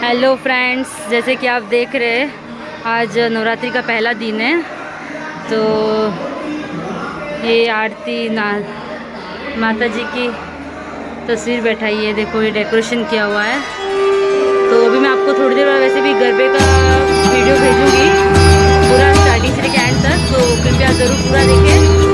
Hello friends, जैसे कि आप देख रहे हैं आज नवरात्रि का पहला दिन है। तो ये आरती माता जी की तस्वीर बैठाई है। देखो ये डेकोरेशन किया हुआ है। तो अभी मैं आपको थोड़ी देर बाद वैसे भी गरबे का वीडियो भेजूंगी पूरा स्टार्टिंग से लेकर एंड तक, तो कृपया ज़रूर पूरा देखें।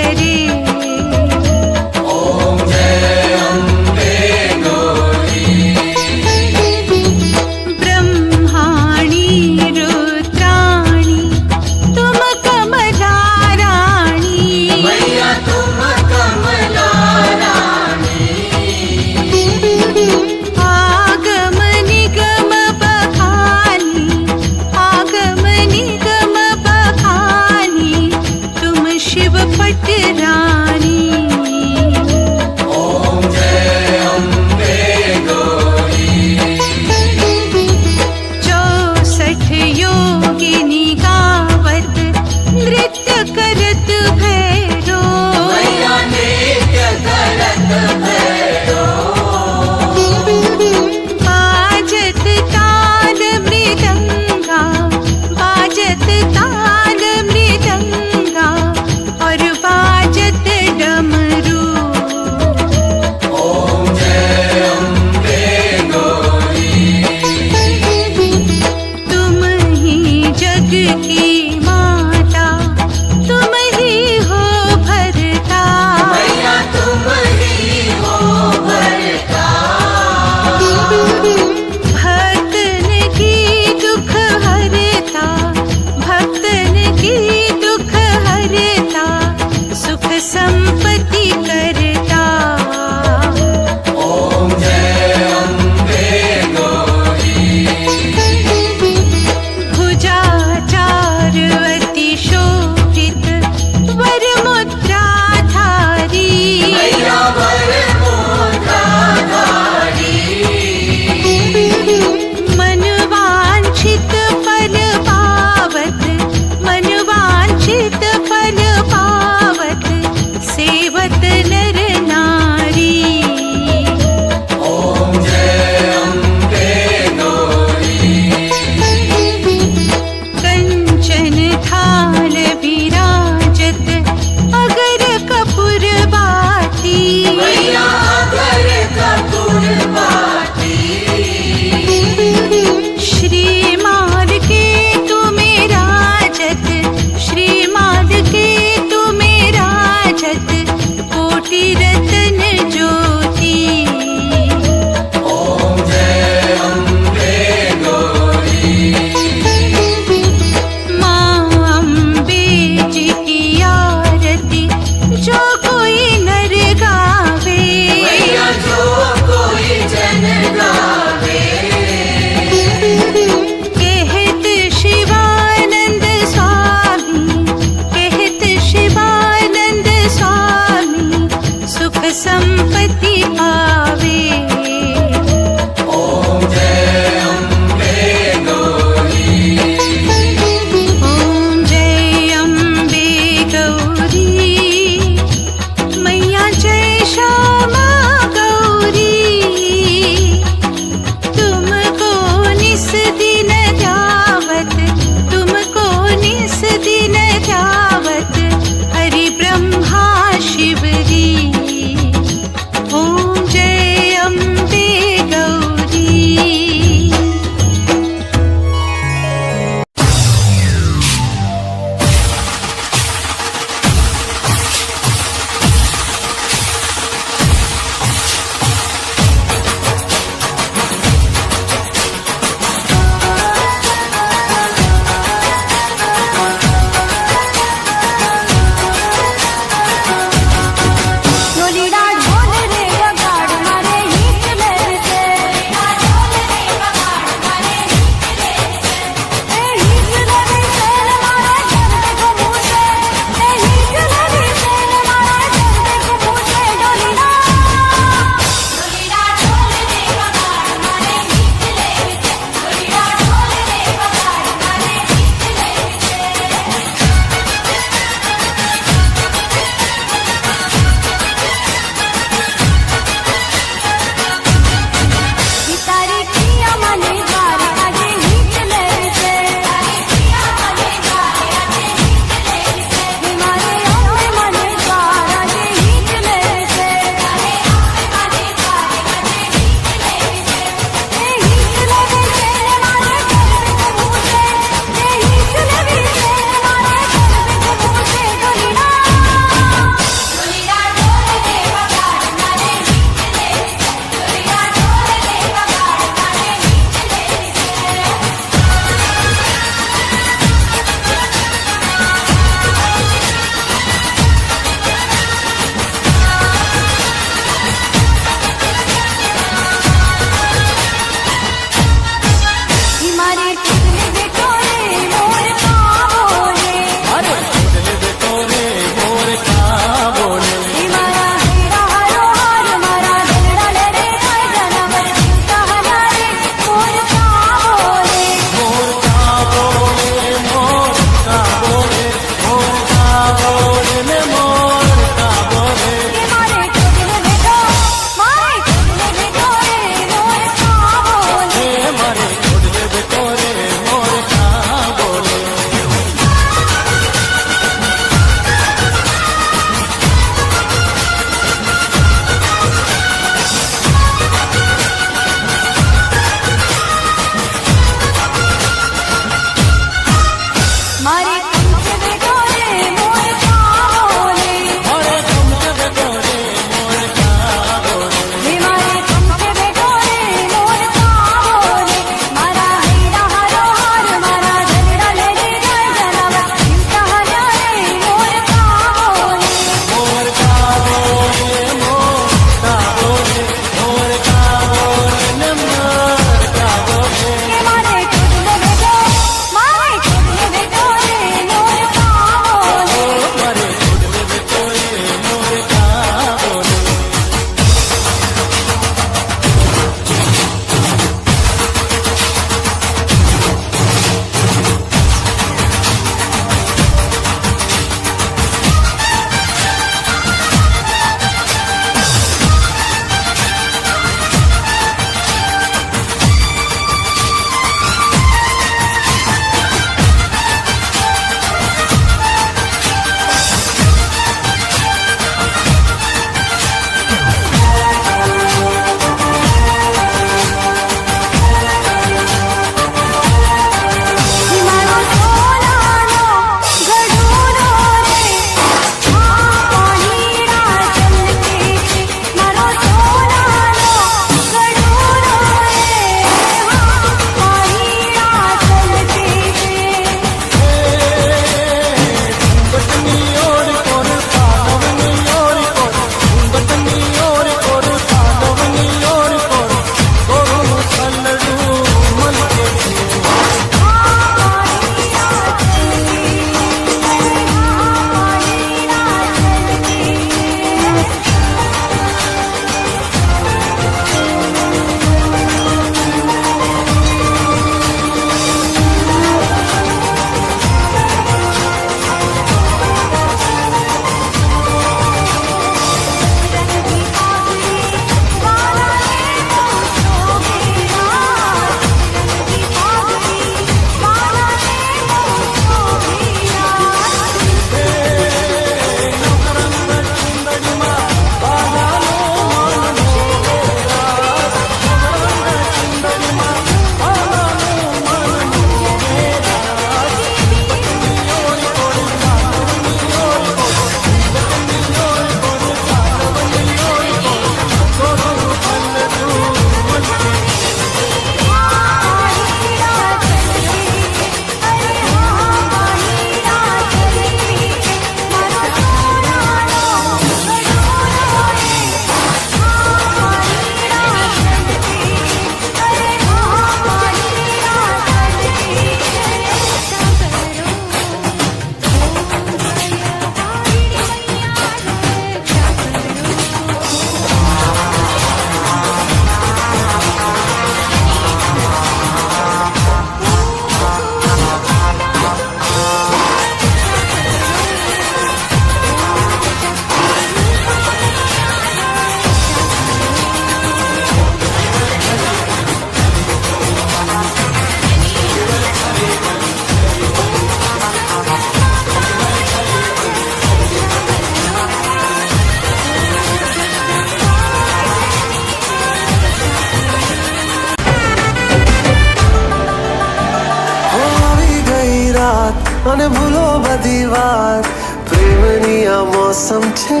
અને ભૂલો બધી વાત પ્રેમની આ મોસમ છે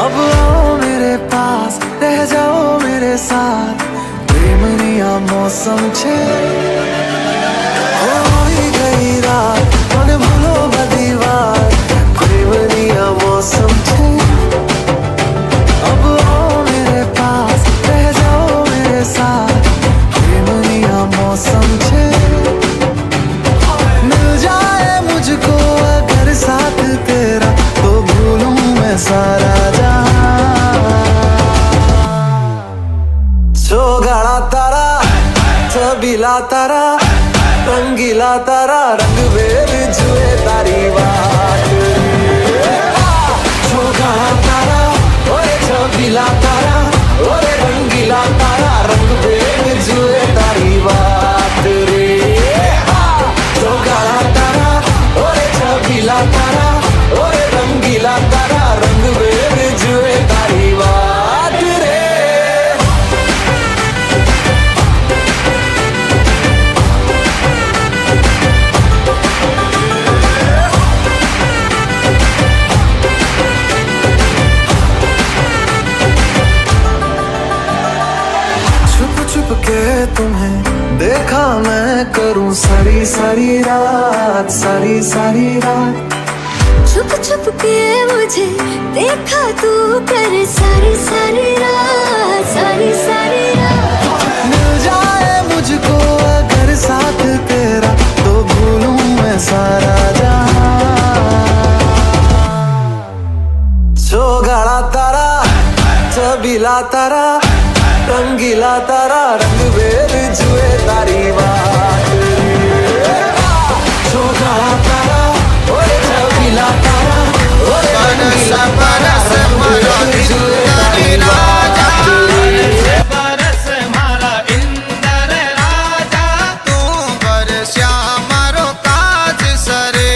अब आओ मेरे पास रह जाओ मेरे साथ प्रेमनी आ मौसम छे होई गई रात મને ભૂલો બધી વાત પ્રેમની આ मौसम छे अब आओ मेरे पास रह जाओ मेरे साथ प्रेमनी आ मौसम छे मिल जाए मुझको अगर साथ तेरा तो भूलूं मैं सारा गाड़ा तारा छबीला तारा रंगीला तारा रंग बेर जुए तारी बात जो गाड़ा तारा ओए छबीला तारा ओए रंगीला तारा रंग बेर जुए तारी बात रे जो गाड़ा तारा ओए छबीला तारा ओए रंगीला तारा रंग बेर जुए तारी बात रे के तुम्हें देखा मैं करूं सारी सारी रात छुप छुप के मुझे देखा तू कर सारी सारी रात मिल जाए मुझको अगर साथ तेरा तो भूलूं मैं सारा जहां जो गाड़ा तारा छबीला तारा रंगीला तारा रंग बेर जुए तारी बात जो गाड़ा तारा ओए छबीला तारा ओए रंगीला तारा रंग बेर जुए तारी बात बरस मारा इंदर राजा तू बरस्या मारो काज सरे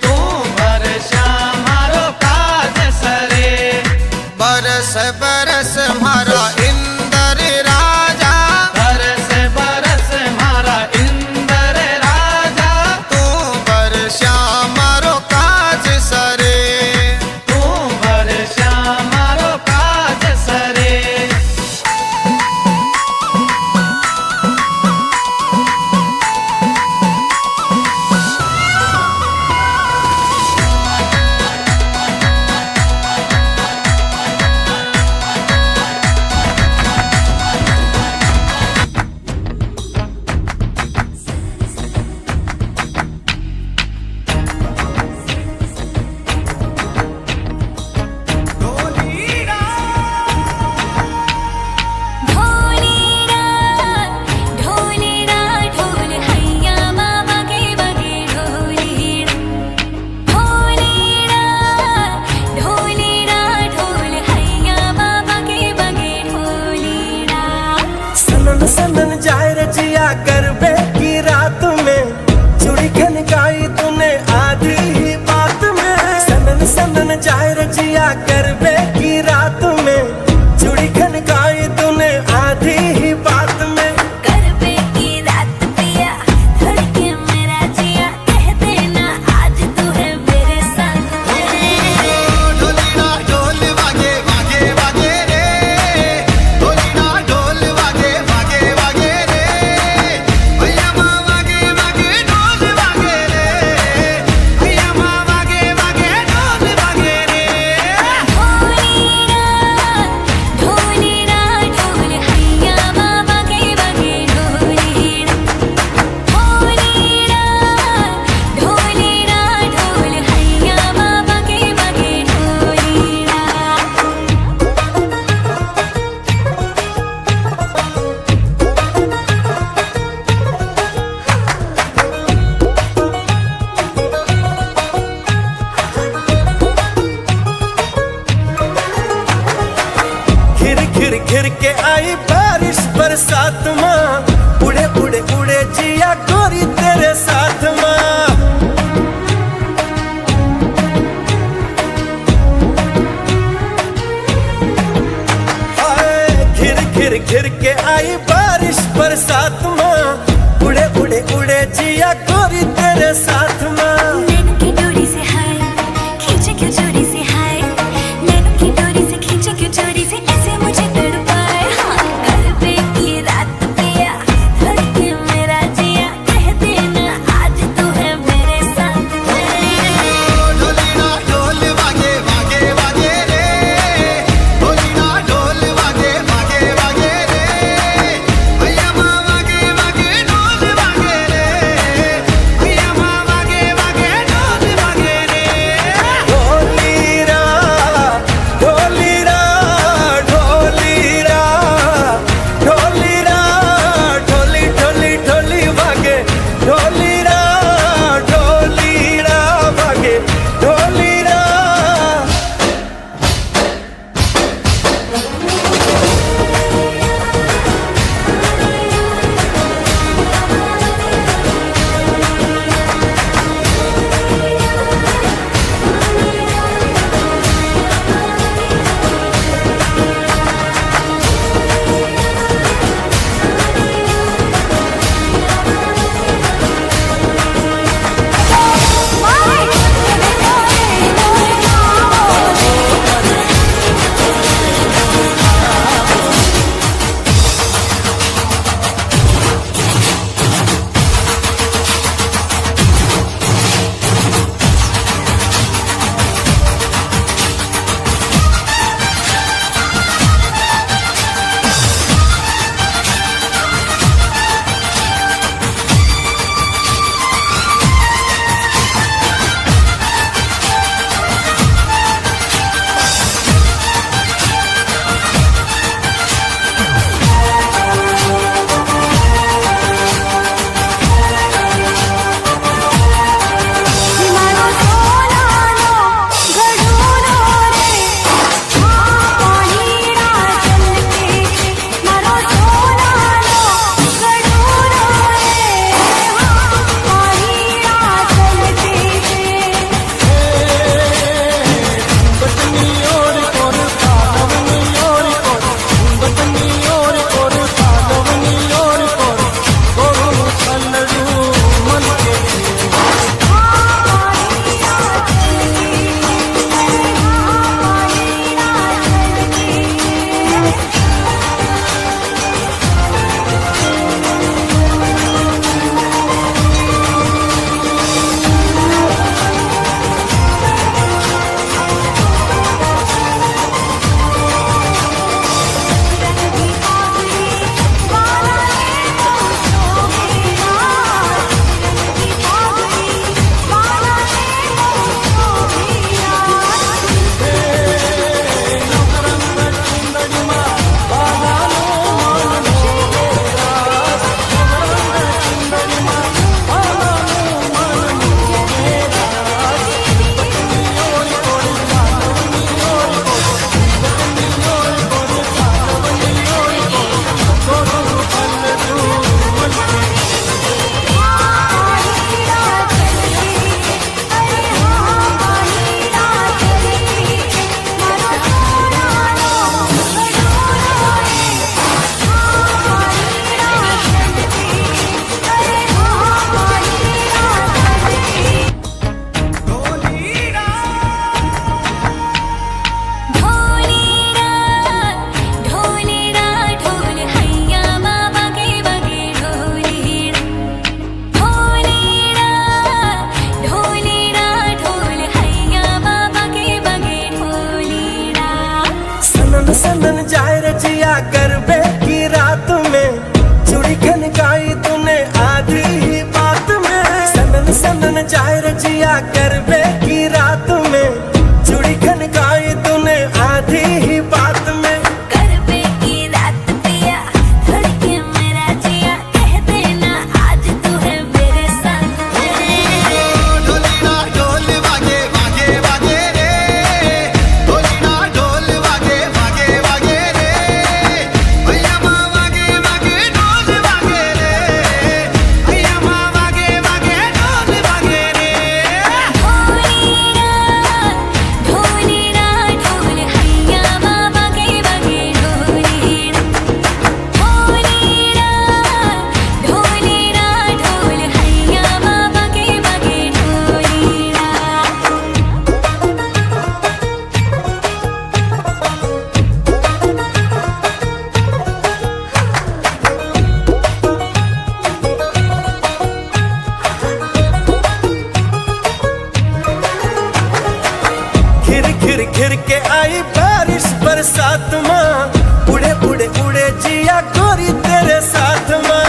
तू बरस्या मारो काज सरे बरस बरस मारा सनन जाए रजिया करबे की रात में चूड़ी खनकाई तूने आधी ही बात में सनन सनन जाए रजिया करबे की रात में चूड़ी खनकाई तूने आधी ही बात में करबे की रात पिया धड़के मेरा जिया कह देना आज तू है मेरे साथ ढोलीना ढोल वागे वागे वागे रे ढोलीना ढोल वागे वागे वागे रे भैया माँ वागे वागे ढोल वागे रे भैया माँ वागे वागे ढोल वागे रे ढोलीना ढोल हैया बाबा के बगे ढोलीना ढोलीना ढोल हैया बाबा के बगे ढोलीना घिर घिर घिर के आई बारिश बरसात माँ उड़े उड़े उड़े जिया गोरी तेरे साथ माँ हाय, घिर घिर घिर के आई बारिश बरसात माँ उड़े उड़े उड़े जिया गोरी तेरे साथ में। नैनों की डोरी से हाय खींचे क्यों चोरी से हाय, नैनों की डोरी से खींचे क्यों चोरी से ऐसे मुझे तड़पाए। हाँ गरबे की रात पिया धड़के मेरा जिया, कह देना आज तू है मेरे साथ में। ढोली ना ढोल वागे वागे वागे रे, ढोली ना ढोल वागे वागे वागे रे, भैया माँ वागे वागे ढोल वागे रे, भैया माँ वागे गोरी तेरे साथ में।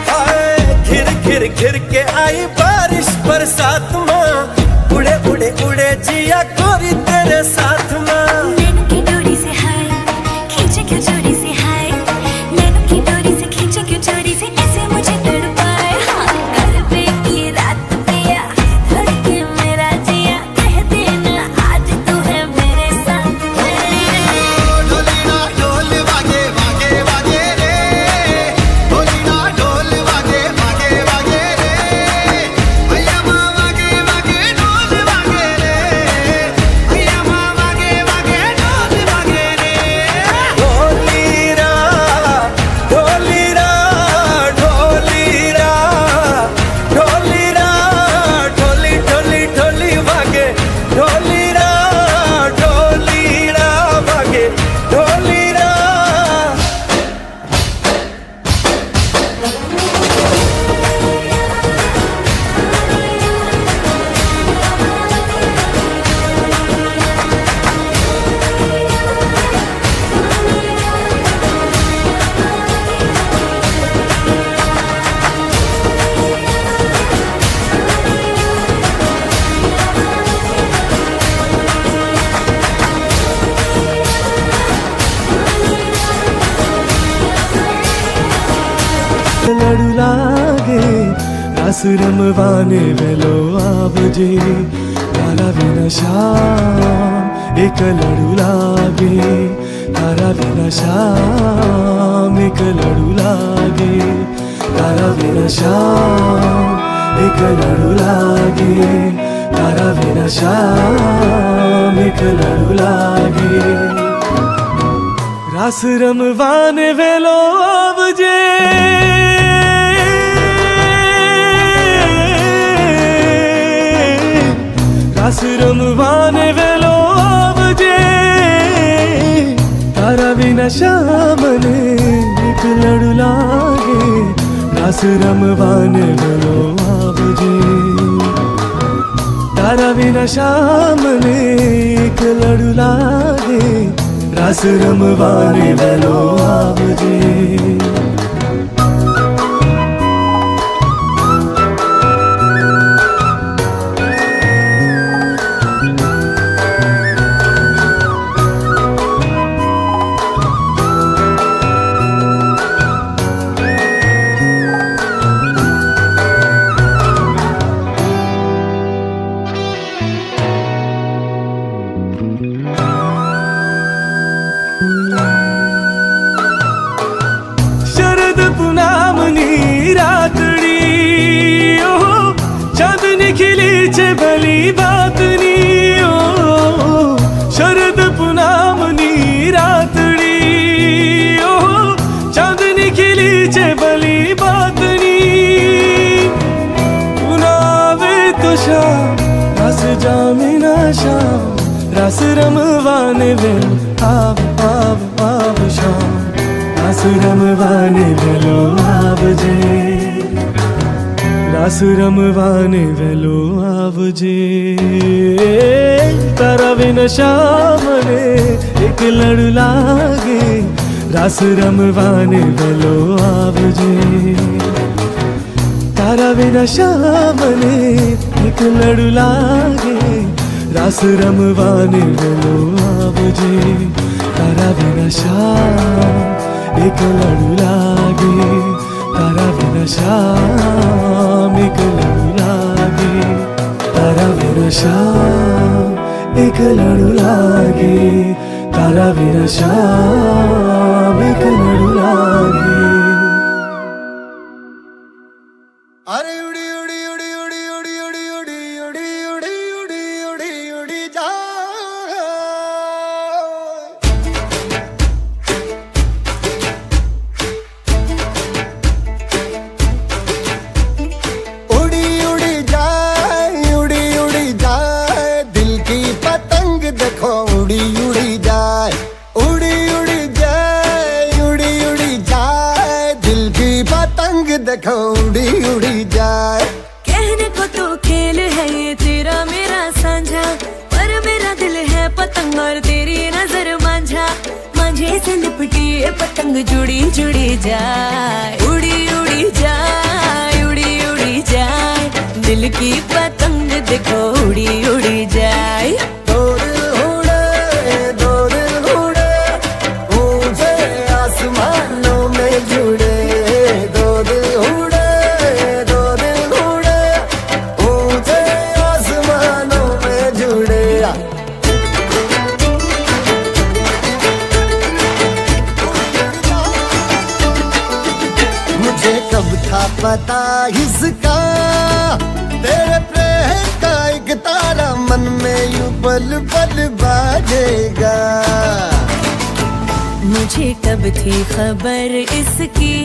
हाय घिर घिर घिर के आई बारिश बरसात में, उड़े उड़े उड़े जिया गोरी तेरे साथ में। नैनों की डोरी से हाय खींचे क्यों चोरी से, हाय नैनों की डोरी से खींचे क्यों चोरी से, ऐसे मुझे तड़पाए। हाँ कर पे की रात पिया धड़के मेरा जिया, कह देना आज तू है मेरे साथ में। ढोली ना ढोल वागे वागे वागे रे, ढोली ना ढोल वागे वागे वागे रे, भैया माँ वागे वागे ढोल वागे रे, भैया माँ वागे वागे ढोल वागे रे। ढोलीरा ढोलीरा ढोलीरा ढोलीरा ढोली ढोली ढोली वागे, ढोलीरा ढोलीरा वागे, ढोलीरा। लड़ू लागे रस रमवाने वेलो आवजे, तारा बिना शाम एक लड़ू लागे, तारा बिना शाम एक लड़ू लागे, तारा बिना शाम एक लड़ू लागे, तारा बिना शाम एक लड़ू लागे। रस रमवाने वेलो आवजे, रस रमवाने वेलो आवजे, तारा बिना शाम ने एक लड़ू लागे, रस रमवाने वेलो आवजे, तारा बिना शाम ने एक लड़ू लागे, रस रमवाने वेलो आवजे। शरद पुनामनी रातड़ी ओ, चांदनी खिली छे भली बातनी ओ, शरद पुनामनी रातड़ी ओ, चांदनी खिली छे भली बातनी। पुनावे तो शाम रस जामिना शाम, रस रमवाने वेल आव आव आव शाम, रस रमवाने वेलो आवजे, रस रमवाने वेलो आवजे, तारा बिना शाम ने एक लड़ू लागे, रस रमवाने वेलो आवजे, तारा बिना शाम ने एक लड़ू लागे, रस रमवाने वेलो आवजे, तारा बिना शाम एक लड़ू लागे, तारा बिना शाम एक लड़ू लागे, तारा बिना शाम एक लड़ू लागे, तारा बिना शाम एक लड़ू लागे। अरे उड़ी उड़ी उड़ी उड़ी उड़ी उड़ी उड़ी उड़ी उड़ी उड़ी उड़ी उड़ी जा। उड़ी उड़ी जाए उड़ी उड़ी जाए, दिल की पतंग देखो उड़ी उड़ी जाए, उड़ी उड़ी जाए उड़ी उड़ी जाए, दिल की पतंग देखो उड़ी उड़ी जाए। कहने को तो खेल है ये तेरा मेरा साझा, और तेरी नजर मांझा, मांझे से लिपटी ये पतंग जुड़ी जुड़ी जाए, उड़ी उड़ी जाए, उड़ी उड़ी जाए, दिल की पतंग देखो उड़ी उड़ी जाए। दो दिल उड़े ऊंचे आसमानों में जुड़े, दो दिल उड़े ऊंचे आसमानों में जुड़े। मुझे कब था पता इसका, तेरे प्रेम का एक तारा मन में यूं पल पल बाजेगा। मुझे कब थी खबर इसकी,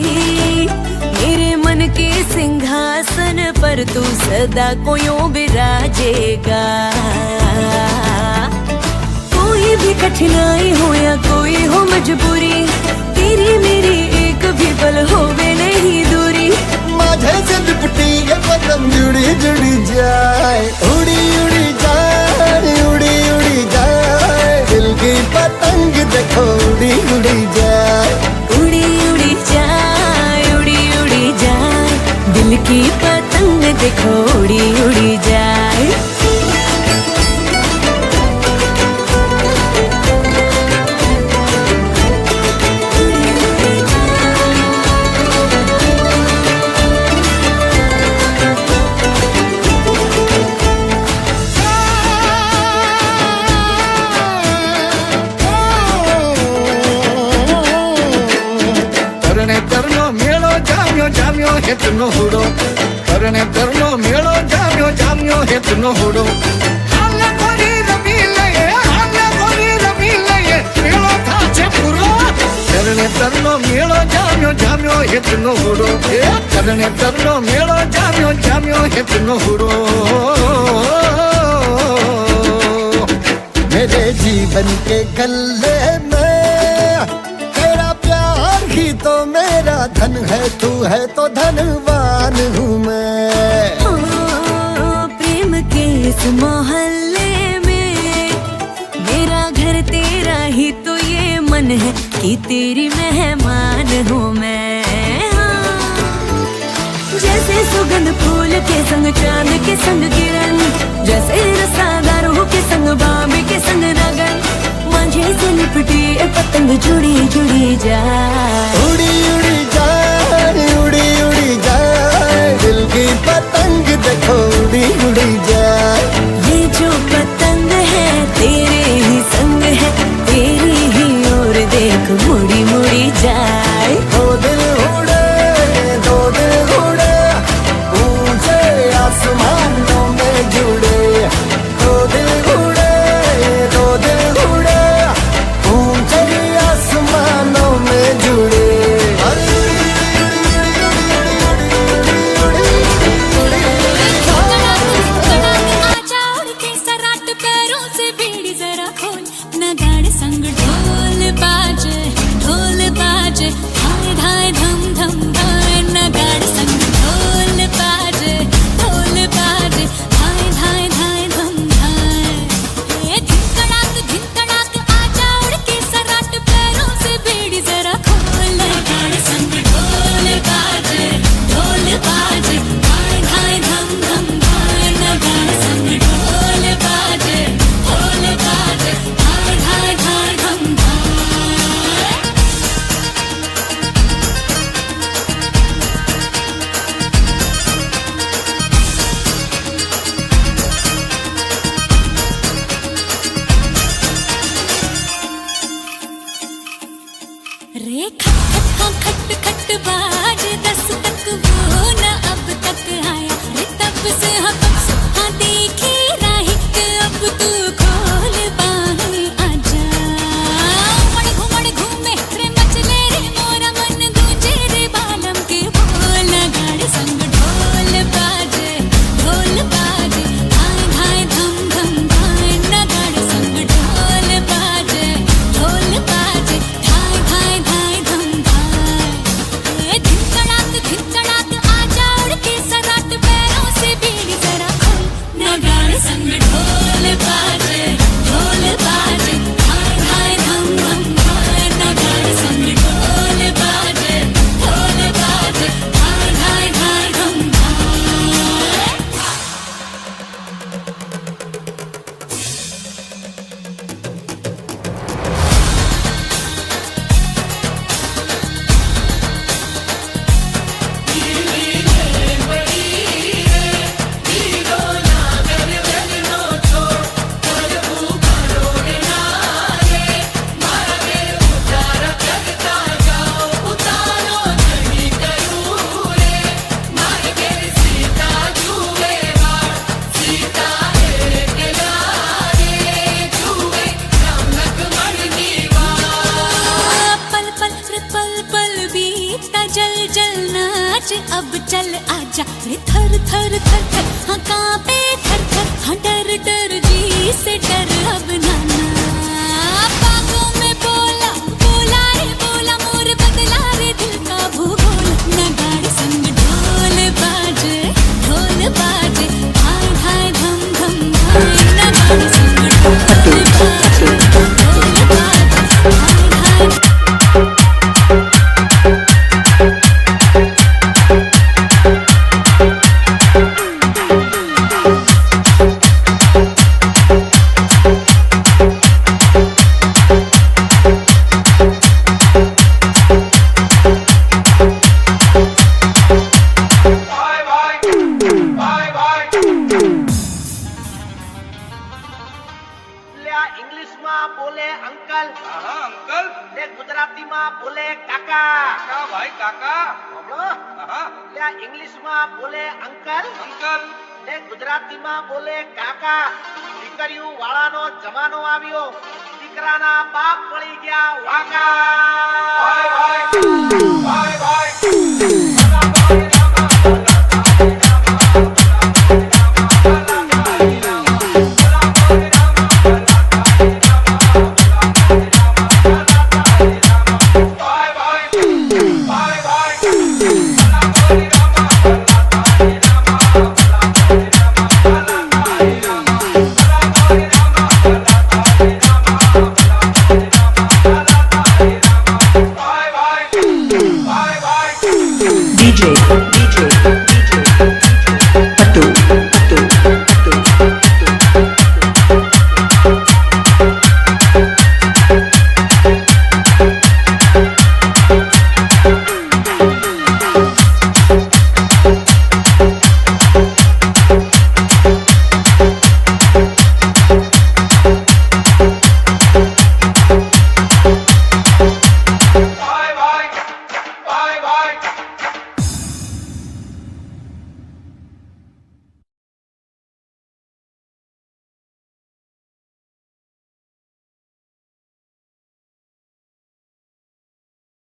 मेरे मन के सिंहासन पर तू सदा को यूं बिराजेगा। कोई भी कठिनाई हो या कोई हो मजबूरी, तेरी मेरी एक भी पल होवे नहीं दूरी। माझे से लिपटी ये पतंग जुड़ी जुड़ी जाए, उड़ी उड़ी जाए, उड़ी उड़ी जाए, दिल की पतंग देखो उड़ी उड़ी जाए, उड़ी उड़ी जाए, उड़ी उड़ी जाए, दिल की पतंग देखो उड़ी उड़ी जाए। तरनो मेलो जाम्यो जाम्यो हेतनो हुडो, तरने तरनो मेलो जाम्यो जाम्यो हेतनो हुडो। हाले कोरी रमी लये मेलो थाचे पुरो, तरने तरनो मेलो जाम्यो जाम्यो हेतनो हुडो, तरने तरनो मेलो जाम्यो जाम्यो हेतनो हुडो। मेरे जीवन के गले में तेरा प्यार ही तो मेरा धन है, तू है तो धनवान हूँ मैं। ओ, प्रेम के इस मोहल्ले में मेरा घर तेरा ही तो ये मन है कि तेरी मेहमान हूँ मैं। जैसे सुगंध फूल के संग चांद के संग किरण, जैसे रसादार हो के संग बाबे के संग लगन, मांझे से लिपटी ये पतंग जुड़ी जुड़ी जाए, उड़ी उड़ी जाए, उड़ी उड़ी जाए, दिल की पतंग देखो उड़ी उड़ी जाए। ये जो पतंग है तेरे ही संग है, तेरी ही ओर देख मुड़ी मुड़ी जाए। दो दिल उड़े ऊंचे आसमानों में जुड़े, दो दिल उड़े ऊंचे आसमानों में जुड़े। आजा उड़ के सराट पैरों से बीड़ी जरा खोल, नगाड़े संग ढोल बाजे हाय धाय धम धम धाय, नगाड़े संग ढोल बाजे हाय धाय धाय धम धाय। ये धिन तड़ाक आजा उड़ के सराट पैरों से बीड़ी जरा खोल, नगाड़े संग ढोल बाजे हाय धाय धम धम धाय, नगाड़े संग ढोल बाजे हाय धाय धाय धम धाय। ઇંગ્લિશમાં બોલે અંકલ હા અંકલ ને ગુજરાતીમાં બોલે કાકા કાકા ભાઈ કાકા સાંભળો હા એટલે ઇંગ્લિશમાં બોલે અંકલ અંકલ ને ગુજરાતીમાં બોલે કાકા દીકરીઓ વાળાનો જમાનો આવ્યો દીકરાના બાપ પડી ગયા વાકા ભાઈ ભાઈ ભાઈ ભાઈ